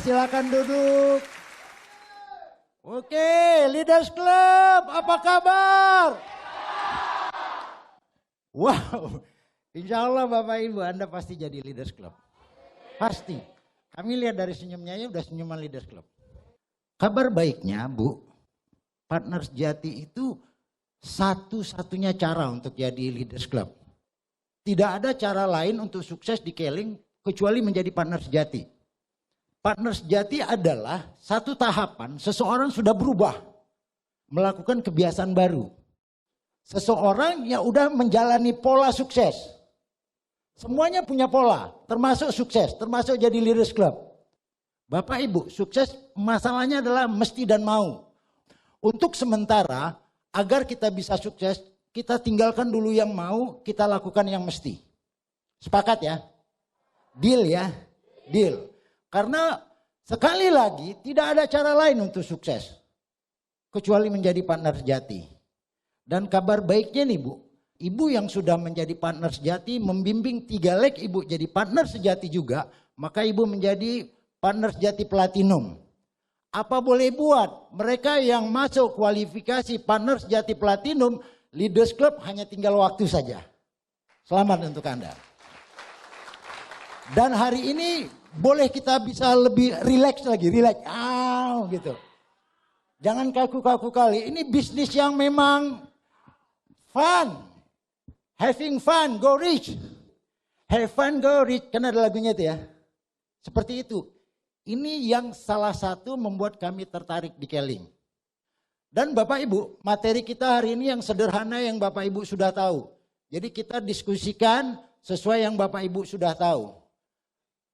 silakan duduk. Oke, Leaders Club, apa kabar? Wow, insya Allah Bapak Ibu Anda pasti jadi Leaders Club. Pasti. Kami lihat dari senyumnya ya udah senyuman Leaders Club. Kabar baiknya Bu, partner sejati itu satu-satunya cara untuk jadi Leaders Club. Tidak ada cara lain untuk sukses di Keling kecuali menjadi partner sejati. Partner sejati adalah satu tahapan seseorang sudah berubah, melakukan kebiasaan baru. Seseorang yang udah menjalani pola sukses. Semuanya punya pola, termasuk sukses, termasuk jadi Leaders Club. Bapak Ibu, sukses masalahnya adalah mesti dan mau. Untuk sementara, agar kita bisa sukses, kita tinggalkan dulu yang mau, kita lakukan yang mesti. Sepakat ya? Deal ya? Deal. Karena sekali lagi tidak ada cara lain untuk sukses. Kecuali menjadi partner sejati. Dan kabar baiknya nih Bu, Ibu yang sudah menjadi partner sejati membimbing 3 leg Ibu jadi partner sejati juga, maka Ibu menjadi partner sejati platinum. Apa boleh buat? Mereka yang masuk kualifikasi partner sejati platinum, Leaders Club hanya tinggal waktu saja. Selamat untuk Anda. Dan hari ini boleh kita bisa lebih relax lagi, relax. Gitu. Jangan kaku-kaku kali. Ini bisnis yang memang fun. Having fun, go rich. Have fun, go rich. Kan ada lagunya itu ya. Seperti itu. Ini yang salah satu membuat kami tertarik di Keling. Dan Bapak Ibu, materi kita hari ini yang sederhana yang Bapak Ibu sudah tahu. Jadi kita diskusikan sesuai yang Bapak Ibu sudah tahu.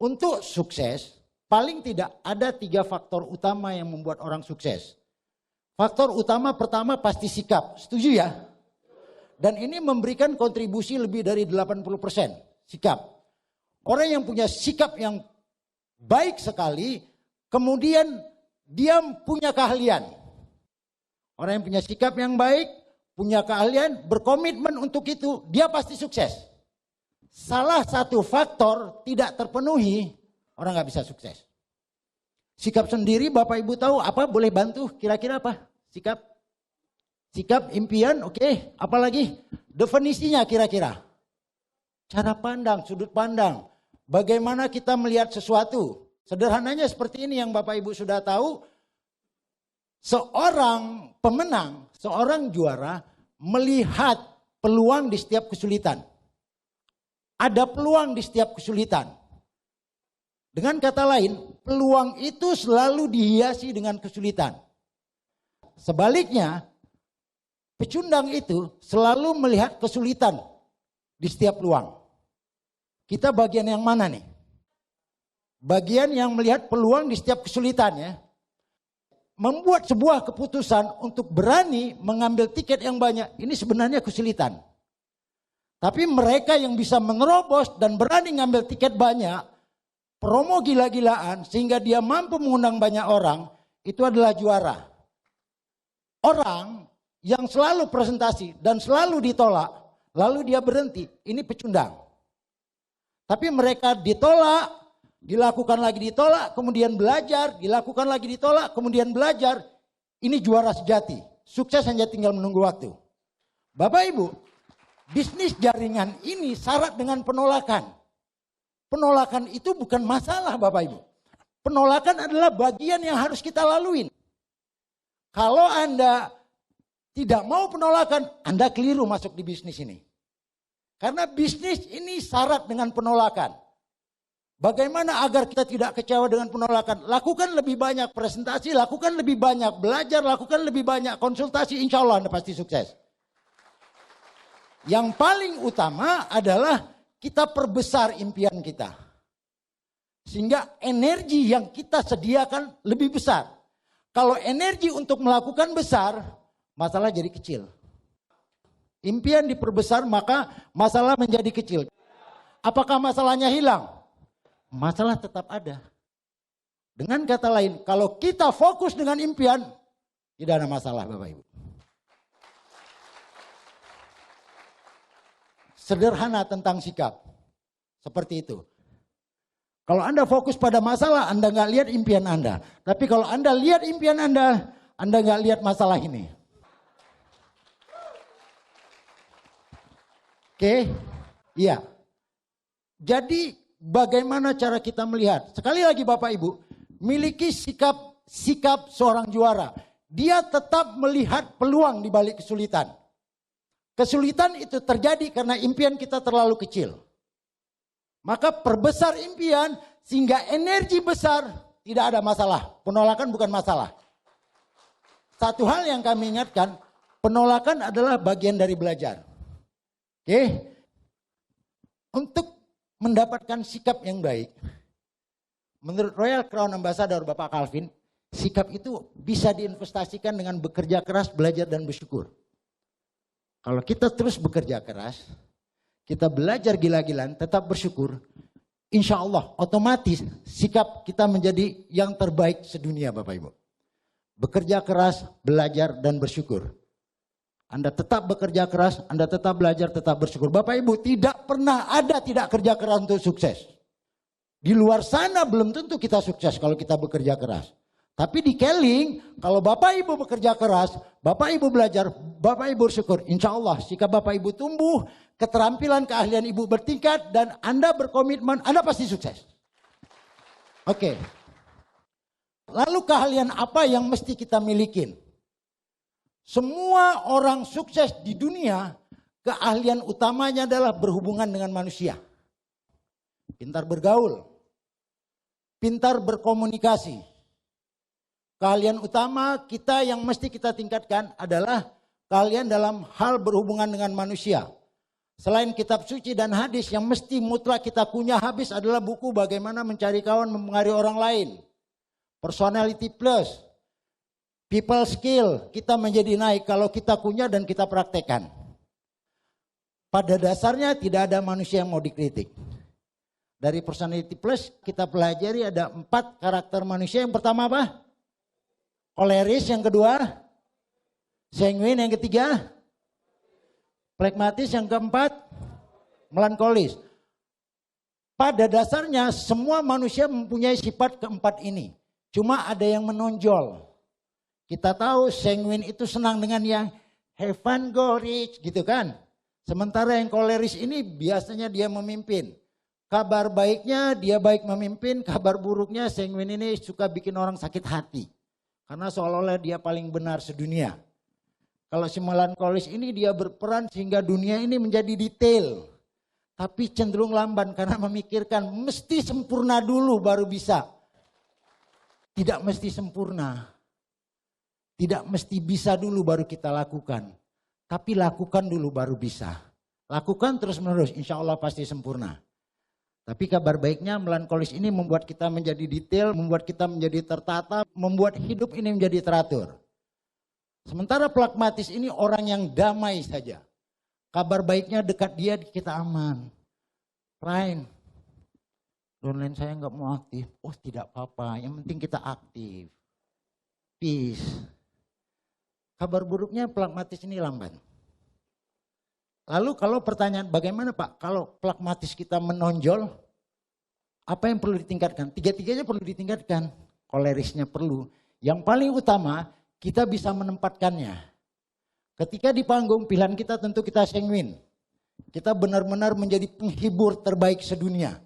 Untuk sukses, paling tidak ada 3 faktor utama yang membuat orang sukses. Faktor utama pertama pasti sikap, setuju ya? Dan ini memberikan kontribusi lebih dari 80%, sikap. Orang yang punya sikap yang baik sekali, kemudian dia punya keahlian. Orang yang punya sikap yang baik, punya keahlian, berkomitmen untuk itu, dia pasti sukses. Salah satu faktor tidak terpenuhi, orang nggak bisa sukses. Sikap sendiri Bapak Ibu tahu apa, boleh bantu kira-kira apa? Sikap, impian, oke. Apalagi definisinya kira-kira. Cara pandang, sudut pandang. Bagaimana kita melihat sesuatu. Sederhananya seperti ini yang Bapak Ibu sudah tahu. Seorang pemenang, seorang juara melihat peluang di setiap kesulitan. Ada peluang di setiap kesulitan. Dengan kata lain, peluang itu selalu dihiasi dengan kesulitan. Sebaliknya, pecundang itu selalu melihat kesulitan di setiap peluang. Kita bagian yang mana nih? Bagian yang melihat peluang di setiap kesulitan ya. Membuat sebuah keputusan untuk berani mengambil tiket yang banyak, ini sebenarnya kesulitan. Tapi mereka yang bisa menerobos dan berani ngambil tiket banyak, promo gila-gilaan sehingga dia mampu mengundang banyak orang, itu adalah juara. Orang yang selalu presentasi dan selalu ditolak, lalu dia berhenti, ini pecundang. Tapi mereka ditolak, dilakukan lagi ditolak, kemudian belajar, dilakukan lagi ditolak, kemudian belajar, ini juara sejati. Sukses hanya tinggal menunggu waktu. Bapak Ibu, bisnis jaringan ini syarat dengan penolakan. Penolakan itu bukan masalah Bapak Ibu. Penolakan adalah bagian yang harus kita laluin. Kalau Anda tidak mau penolakan, Anda keliru masuk di bisnis ini. Karena bisnis ini syarat dengan penolakan. Bagaimana agar kita tidak kecewa dengan penolakan? Lakukan lebih banyak presentasi, lakukan lebih banyak belajar, lakukan lebih banyak konsultasi, insya Allah Anda pasti sukses. Yang paling utama adalah kita perbesar impian kita. Sehingga energi yang kita sediakan lebih besar. Kalau energi untuk melakukan besar, masalah jadi kecil. Impian diperbesar maka masalah menjadi kecil. Apakah masalahnya hilang? Masalah tetap ada. Dengan kata lain, kalau kita fokus dengan impian, tidak ada masalah Bapak Ibu. Sederhana tentang sikap. Seperti itu. Kalau Anda fokus pada masalah, Anda nggak lihat impian Anda. Tapi kalau Anda lihat impian Anda nggak lihat masalah ini. Oke, iya. Jadi bagaimana cara kita melihat? Sekali lagi Bapak Ibu, miliki sikap seorang juara. Dia tetap melihat peluang di balik kesulitan. Kesulitan itu terjadi karena impian kita terlalu kecil. Maka perbesar impian sehingga energi besar, tidak ada masalah. Penolakan bukan masalah. Satu hal yang kami ingatkan, penolakan adalah bagian dari belajar. Oke? Untuk mendapatkan sikap yang baik, menurut Royal Crown Ambassador Bapak Calvin, sikap itu bisa diinvestasikan dengan bekerja keras, belajar dan bersyukur. Kalau kita terus bekerja keras, kita belajar gila-gilaan, tetap bersyukur, insya Allah otomatis sikap kita menjadi yang terbaik sedunia Bapak Ibu. Bekerja keras, belajar dan bersyukur. Anda tetap bekerja keras, Anda tetap belajar, tetap bersyukur. Bapak Ibu, tidak pernah ada tidak kerja keras untuk sukses. Di luar sana belum tentu kita sukses kalau kita bekerja keras. Tapi di Keling, kalau Bapak Ibu bekerja keras, Bapak Ibu belajar, Bapak Ibu bersyukur. Insya Allah sikap Bapak Ibu tumbuh, keterampilan, keahlian Ibu bertingkat, dan Anda berkomitmen, Anda pasti sukses. Oke. Lalu keahlian apa yang mesti kita milikin? Semua orang sukses di dunia, keahlian utamanya adalah berhubungan dengan manusia. Pintar bergaul, pintar berkomunikasi. Keahlian utama kita yang mesti kita tingkatkan adalah keahlian dalam hal berhubungan dengan manusia. Selain kitab suci dan hadis, yang mesti mutlak kita kunyah habis adalah buku Bagaimana Mencari Kawan Mempengaruhi Orang Lain. Personality Plus. People skill kita menjadi naik kalau kita kunyah dan kita praktekkan. Pada dasarnya tidak ada manusia yang mau dikritik. Dari personality plus kita pelajari ada 4 karakter manusia. Yang pertama apa? Koleris. Yang kedua sanguin. Yang ketiga pragmatis. Yang keempat melankolis. Pada dasarnya semua manusia mempunyai sifat keempat ini. Cuma ada yang menonjol. Kita tahu sanguin itu senang dengan yang have fun, go rich gitu kan. Sementara yang koleris ini biasanya dia memimpin. Kabar baiknya dia baik memimpin, kabar buruknya sanguin ini suka bikin orang sakit hati. Karena seolah-olah dia paling benar sedunia. Kalau si melankolis ini dia berperan sehingga dunia ini menjadi detail. Tapi cenderung lamban karena memikirkan mesti sempurna dulu baru bisa. Tidak mesti sempurna. Tidak mesti bisa dulu baru kita lakukan. Tapi lakukan dulu baru bisa. Lakukan terus menerus, insya Allah pasti sempurna. Tapi kabar baiknya melankolis ini membuat kita menjadi detail, membuat kita menjadi tertata, membuat hidup ini menjadi teratur. Sementara pragmatis ini orang yang damai saja. Kabar baiknya dekat dia kita aman. Lain. Downline saya nggak mau aktif. Oh tidak apa-apa, yang penting kita aktif. Peace. Kabar buruknya pragmatis ini lamban. Lalu kalau pertanyaan bagaimana Pak, kalau pragmatis kita menonjol, apa yang perlu ditingkatkan? Tiga-tiganya perlu ditingkatkan. Kolerisnya perlu. Yang paling utama, kita bisa menempatkannya. Ketika di panggung, pilihan kita tentu kita sanguin. Kita benar-benar menjadi penghibur terbaik sedunia.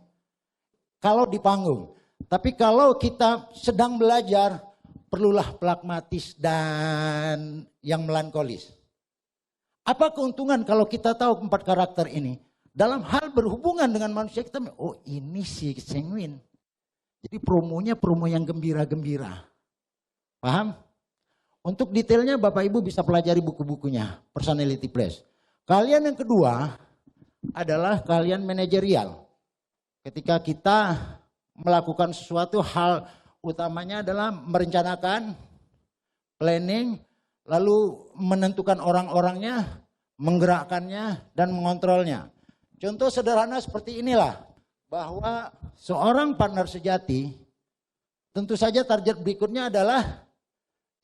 Kalau di panggung. Tapi kalau kita sedang belajar, perlulah pragmatis dan yang melankolis. Apa keuntungan kalau kita tahu 4 karakter ini? Dalam hal berhubungan dengan manusia kita, oh ini si sanguin. Jadi promonya promo yang gembira-gembira. Paham? Untuk detailnya Bapak Ibu bisa pelajari buku-bukunya, Personality Plus. Keahlian yang kedua adalah keahlian manajerial. Ketika kita melakukan sesuatu, hal utamanya adalah merencanakan, planning, lalu menentukan orang-orangnya, menggerakkannya, dan mengontrolnya. Contoh sederhana seperti inilah, bahwa seorang partner sejati, tentu saja target berikutnya adalah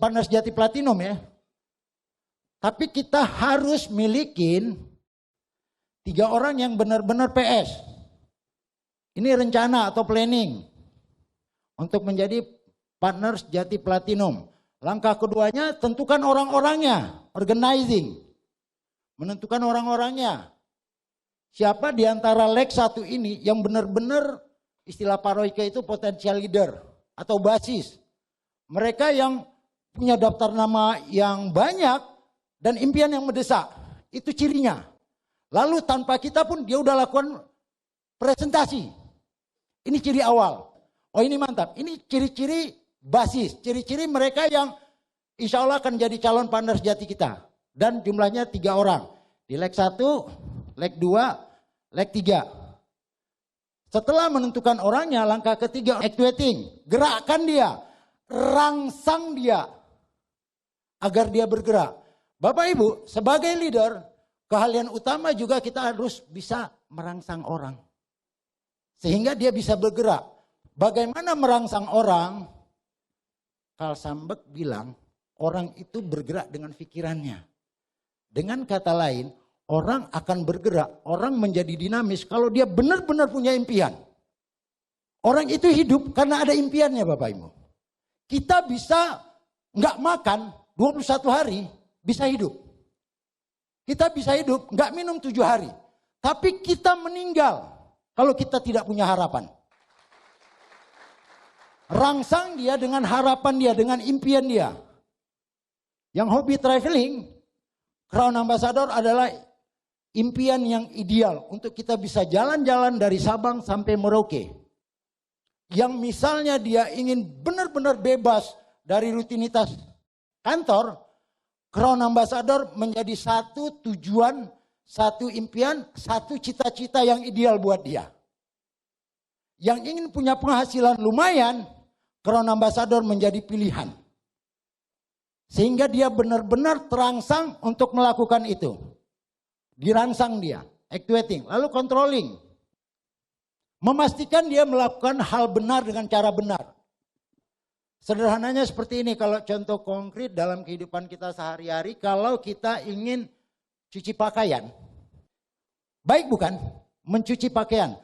partner sejati platinum ya. Tapi kita harus milikin 3 orang yang benar-benar PS. Ini rencana atau planning untuk menjadi partner sejati platinum. Langkah keduanya, tentukan orang-orangnya, organizing. Menentukan orang-orangnya. Siapa di antara leg 1 ini yang benar-benar istilah Paroike itu potensial leader atau basis. Mereka yang punya daftar nama yang banyak dan impian yang mendesak. Itu cirinya. Lalu tanpa kita pun dia udah lakukan presentasi. Ini ciri awal. Oh ini mantap. Ini ciri-ciri basis. Ciri-ciri mereka yang insya Allah akan jadi calon partner sejati kita. Dan jumlahnya 3 orang. Di leg 1, leg 2, leg 3. Setelah menentukan orangnya, langkah ketiga activating. Gerakkan dia. Rangsang dia. Agar dia bergerak. Bapak Ibu, sebagai leader, keahlian utama juga kita harus bisa merangsang orang. Sehingga dia bisa bergerak. Bagaimana merangsang orang? Carl Sandburg bilang, orang itu bergerak dengan pikirannya. Dengan kata lain, orang akan bergerak, orang menjadi dinamis kalau dia benar-benar punya impian. Orang itu hidup karena ada impiannya Bapak Ibu. Kita bisa nggak makan 21 hari, bisa hidup. Kita bisa hidup nggak minum 7 hari. Tapi kita meninggal kalau kita tidak punya harapan. Rangsang dia dengan harapan dia, dengan impian dia. Yang hobi traveling, Crown Ambassador adalah impian yang ideal untuk kita bisa jalan-jalan dari Sabang sampai Merauke. Yang misalnya dia ingin benar-benar bebas dari rutinitas kantor, Crown Ambassador menjadi satu tujuan, satu impian, satu cita-cita yang ideal buat dia. Yang ingin punya penghasilan lumayan, Crown Ambassador menjadi pilihan. Sehingga dia benar-benar terangsang untuk melakukan itu. Dirangsang dia, activating, lalu controlling. Memastikan dia melakukan hal benar dengan cara benar. Sederhananya seperti ini, kalau contoh konkret dalam kehidupan kita sehari-hari, kalau kita ingin cuci pakaian. Baik bukan? Mencuci pakaian.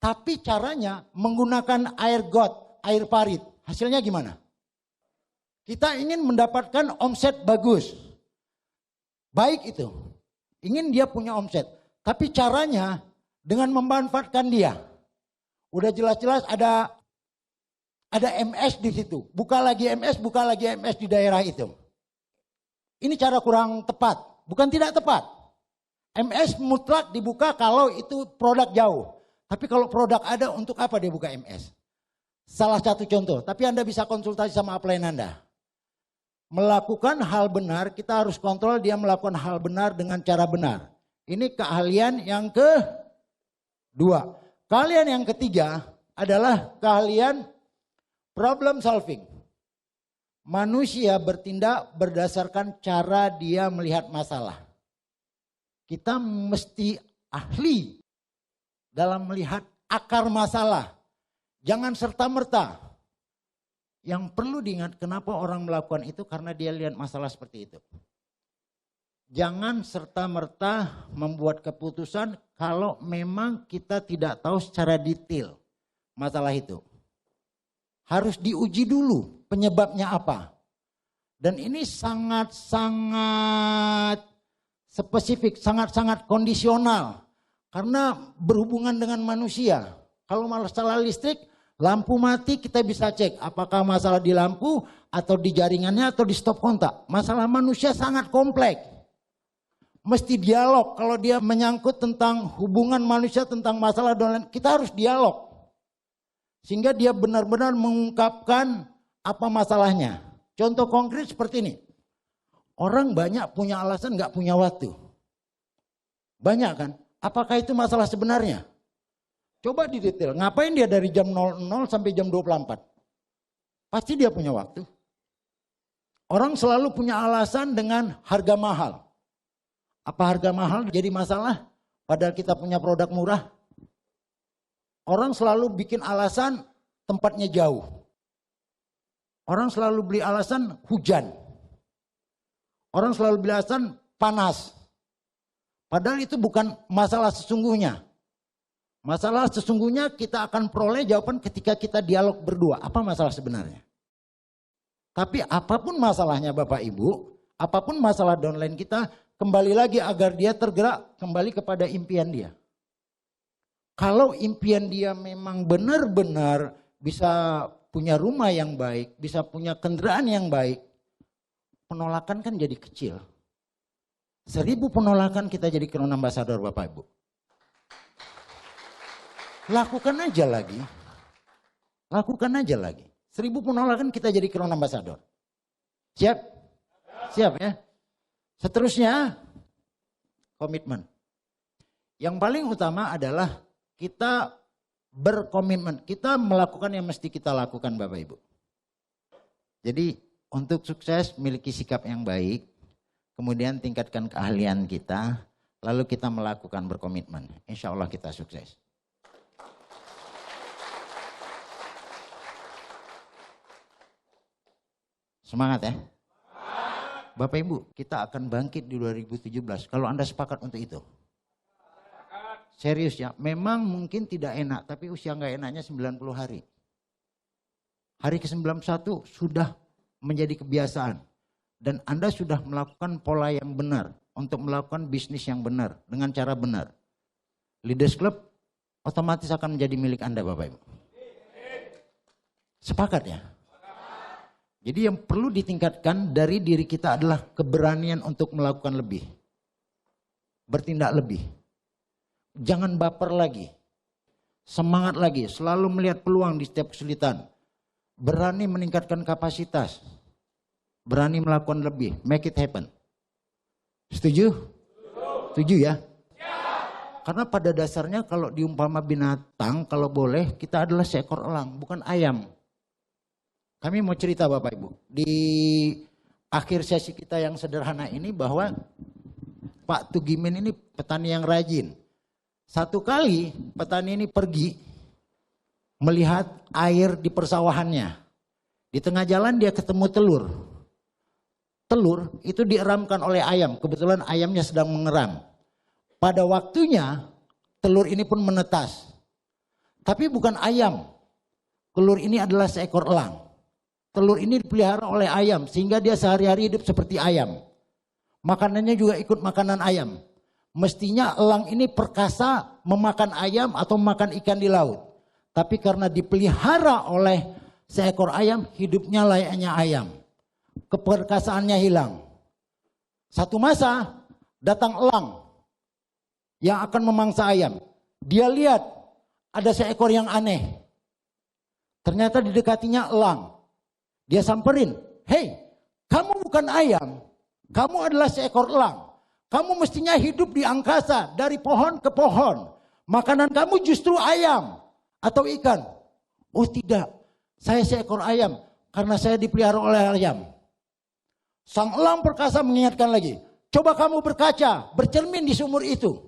Tapi caranya menggunakan air got, air parit. Hasilnya gimana? Kita ingin mendapatkan omset bagus. Baik itu. Ingin dia punya omset. Tapi caranya dengan memanfaatkan dia. Udah jelas-jelas ada MS di situ. Buka lagi MS di daerah itu. Ini cara kurang tepat. Bukan tidak tepat. MS mutlak dibuka kalau itu produk jauh. Tapi kalau produk ada, untuk apa dia buka MS? Salah satu contoh. Tapi Anda bisa konsultasi sama upline Anda. Melakukan hal benar, kita harus kontrol dia melakukan hal benar dengan cara benar. Ini keahlian yang kedua. Keahlian yang ketiga adalah keahlian problem solving. Manusia bertindak berdasarkan cara dia melihat masalah. Kita mesti ahli dalam melihat akar masalah. Jangan serta-merta. Yang perlu diingat kenapa orang melakukan itu karena dia lihat masalah seperti itu. Jangan serta-merta membuat keputusan kalau memang kita tidak tahu secara detail masalah itu. Harus diuji dulu penyebabnya apa. Dan ini sangat-sangat spesifik, sangat-sangat kondisional. Karena berhubungan dengan manusia. Kalau masalah listrik, lampu mati kita bisa cek apakah masalah di lampu atau di jaringannya atau di stop kontak. Masalah manusia sangat kompleks. Mesti dialog. Kalau dia menyangkut tentang hubungan manusia, tentang masalah dan kita harus dialog. Sehingga dia benar-benar mengungkapkan apa masalahnya. Contoh konkret seperti ini. Orang banyak punya alasan nggak punya waktu. Banyak kan? Apakah itu masalah sebenarnya? Coba didetail. Ngapain dia dari jam 00 sampai jam 24? Pasti dia punya waktu. Orang selalu punya alasan dengan harga mahal. Apa harga mahal jadi masalah? Padahal kita punya produk murah. Orang selalu bikin alasan tempatnya jauh. Orang selalu beli alasan hujan. Orang selalu beli alasan panas. Padahal itu bukan masalah sesungguhnya. Masalah sesungguhnya kita akan peroleh jawaban ketika kita dialog berdua. Apa masalah sebenarnya? Tapi apapun masalahnya Bapak Ibu, apapun masalah downline kita, kembali lagi agar dia tergerak kembali kepada impian dia. Kalau impian dia memang benar-benar bisa punya rumah yang baik, bisa punya kendaraan yang baik, penolakan kan jadi kecil. 1000 penolakan kita jadi crown ambassador Bapak Ibu. Lakukan aja lagi. Lakukan aja lagi. 1000 penolakan kita jadi crown ambassador. Siap? Siap ya? Seterusnya, komitmen. Yang paling utama adalah kita berkomitmen. Kita melakukan yang mesti kita lakukan Bapak Ibu. Jadi untuk sukses miliki sikap yang baik. Kemudian tingkatkan keahlian kita. Lalu kita melakukan berkomitmen. Insya Allah kita sukses. Semangat ya. Bapak Ibu, kita akan bangkit di 2017 kalau Anda sepakat untuk itu. Serius ya, memang mungkin tidak enak, tapi usia nggak enaknya 90 hari. Hari ke-91 sudah menjadi kebiasaan. Dan Anda sudah melakukan pola yang benar untuk melakukan bisnis yang benar dengan cara benar. Leaders Club otomatis akan menjadi milik Anda Bapak Ibu. Sepakat ya? Jadi yang perlu ditingkatkan dari diri kita adalah keberanian untuk melakukan lebih. Bertindak lebih. Jangan baper lagi. Semangat lagi. Selalu melihat peluang di setiap kesulitan. Berani meningkatkan kapasitas. Berani melakukan lebih. Make it happen. Setuju? Setuju ya? Karena pada dasarnya kalau diumpama binatang, kalau boleh kita adalah seekor elang, bukan ayam. Kami mau cerita Bapak Ibu, di akhir sesi kita yang sederhana ini bahwa Pak Tugimin ini petani yang rajin. Satu kali petani ini pergi melihat air di persawahannya. Di tengah jalan dia ketemu telur. Telur itu dieramkan oleh ayam, kebetulan ayamnya sedang mengeram. Pada waktunya telur ini pun menetas. Tapi bukan ayam, telur ini adalah seekor elang. Telur ini dipelihara oleh ayam sehingga dia sehari-hari hidup seperti ayam. Makanannya juga ikut makanan ayam. Mestinya elang ini perkasa memakan ayam atau memakan ikan di laut. Tapi karena dipelihara oleh seekor ayam, hidupnya layaknya ayam. Keperkasaannya hilang. Satu masa datang elang yang akan memangsa ayam. Dia lihat ada seekor yang aneh. Ternyata didekatinya elang. Dia samperin, hei, kamu bukan ayam, kamu adalah seekor elang. Kamu mestinya hidup di angkasa, dari pohon ke pohon. Makanan kamu justru ayam atau ikan. Oh tidak, saya seekor ayam karena saya dipelihara oleh ayam. Sang elang perkasa mengingatkan lagi, coba kamu berkaca, bercermin di sumur itu.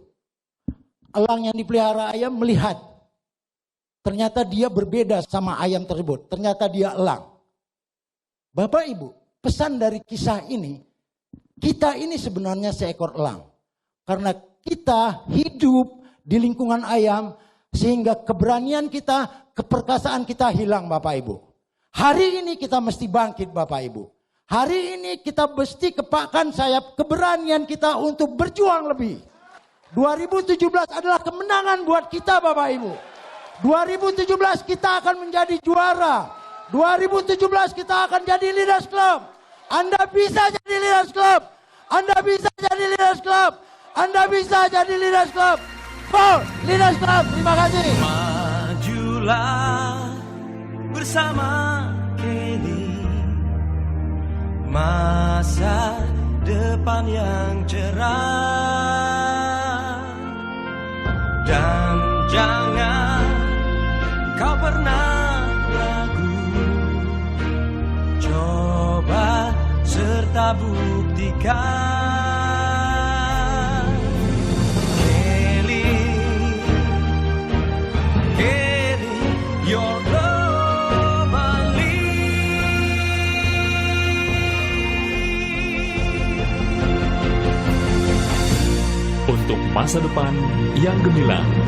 Elang yang dipelihara ayam melihat, ternyata dia berbeda sama ayam tersebut, ternyata dia elang. Bapak Ibu, pesan dari kisah ini, kita ini sebenarnya seekor elang. Karena kita hidup di lingkungan ayam, sehingga keberanian kita, keperkasaan kita hilang Bapak Ibu. Hari ini kita mesti bangkit Bapak Ibu. Hari ini kita mesti kepakkan sayap keberanian kita untuk berjuang lebih. 2017 adalah kemenangan buat kita Bapak Ibu. 2017 kita akan menjadi juara. 2017 kita akan jadi Leaders Club. Anda bisa jadi Leaders Club. Anda bisa jadi Leaders Club. Anda bisa jadi Leaders Club. For Leaders Club. Terima kasih. Majulah bersama ini. Masa depan yang cerah. Dan jangan kau pernah coba serta buktikan. Kelly, you're globally. Untuk masa depan yang gemilang.